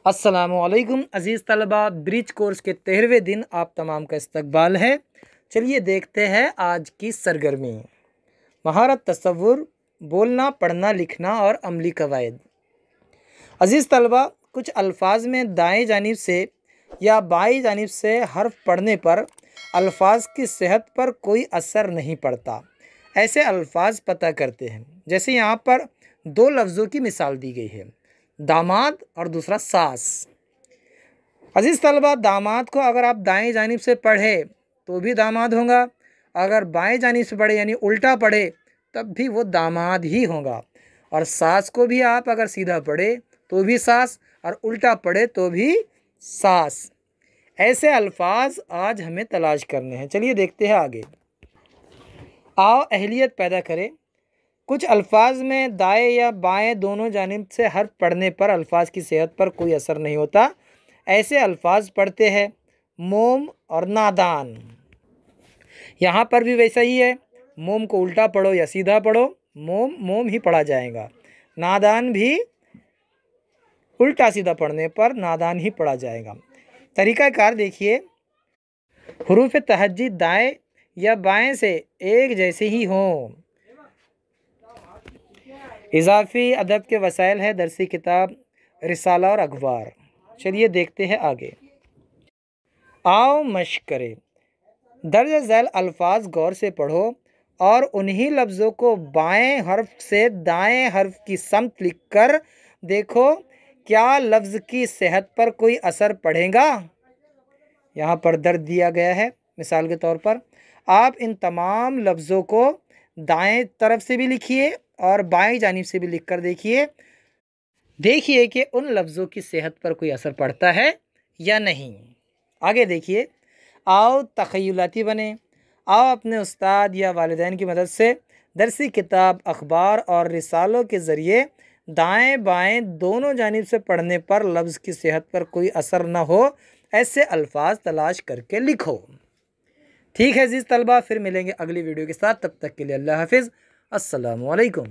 अस्सलामुअलैकुम अज़ीज़ तलबा, bridge course के 13वें दिन आप तमाम का इस्तकबाल है। चलिए देखते हैं आज की सरगर्मी। महारत तसव्वुर, बोलना, पढ़ना, लिखना और अमली कवायद। अज़ीज़ तलबा, कुछ अल्फाज में दाएं जानिब से या बाएं जानिब से हर्फ पढ़ने पर अल्फाज की सेहत पर कोई असर नहीं पड़ता। ऐसे अल्फाज पता करते हैं। जैसे यहाँ पर दो लफ्ज़ों की मिसाल दी गई है, दामाद और दूसरा सास। अजीज़ तलबा, दामाद को अगर आप दाएं जानिब से पढ़े तो भी दामाद होगा, अगर बाएं जानिब से पढ़े यानी उल्टा पढ़े तब भी वो दामाद ही होगा। और सास को भी आप अगर सीधा पढ़े तो भी सास और उल्टा पढ़े तो भी सास। ऐसे अल्फाज आज हमें तलाश करने हैं। चलिए देखते हैं आगे। आओ अहलियत पैदा करें। कुछ अल्फाज में दाएं या बाएं दोनों जानिब से हर्फ पढ़ने पर अल्फाज की सेहत पर कोई असर नहीं होता। ऐसे अल्फाज पढ़ते हैं मोम और नादान। यहाँ पर भी वैसा ही है, मोम को उल्टा पढ़ो या सीधा पढ़ो, मोम मोम ही पढ़ा जाएगा। नादान भी उल्टा सीधा पढ़ने पर नादान ही पढ़ा जाएगा। तरीक़ाकार देखिए, हुरूफ तहज्जी दाएं या बाएं से एक जैसे ही हों। इजाफ़ी अदब के वसाइल है दरसी किताब, रिसाला और अखबार। चलिए देखते हैं आगे। आओ मश्क करें। दर्ज झैल अल्फाज गौर से पढ़ो और उन्हीं लफ्ज़ों को बाएं हर्फ से दाएं हर्फ की समत लिख कर देखो क्या लफ्ज़ की सेहत पर कोई असर पड़ेगा। यहाँ पर दर्ज दिया गया है। मिसाल के तौर पर आप इन तमाम लफ्ज़ों को दाएं तरफ से भी लिखिए और बाएं जानिब से भी लिख कर देखिए कि उन लफ्ज़ों की सेहत पर कोई असर पड़ता है या नहीं। आगे देखिए। आओ तख़य्युलाती बने। आओ अपने उस्ताद या वालिदैन की मदद से दरसी किताब, अखबार और रिसालों के ज़रिए दाएं बाएं दोनों जानिब से पढ़ने पर लफ्ज़ की सेहत पर कोई असर न हो ऐसे अल्फाज तलाश करके लिखो। ठीक है अज़ीज़ तलबा, फिर मिलेंगे अगली वीडियो के साथ। तब तक के लिए अल्लाह हाफिज़। अस्सलामु अलैकुम।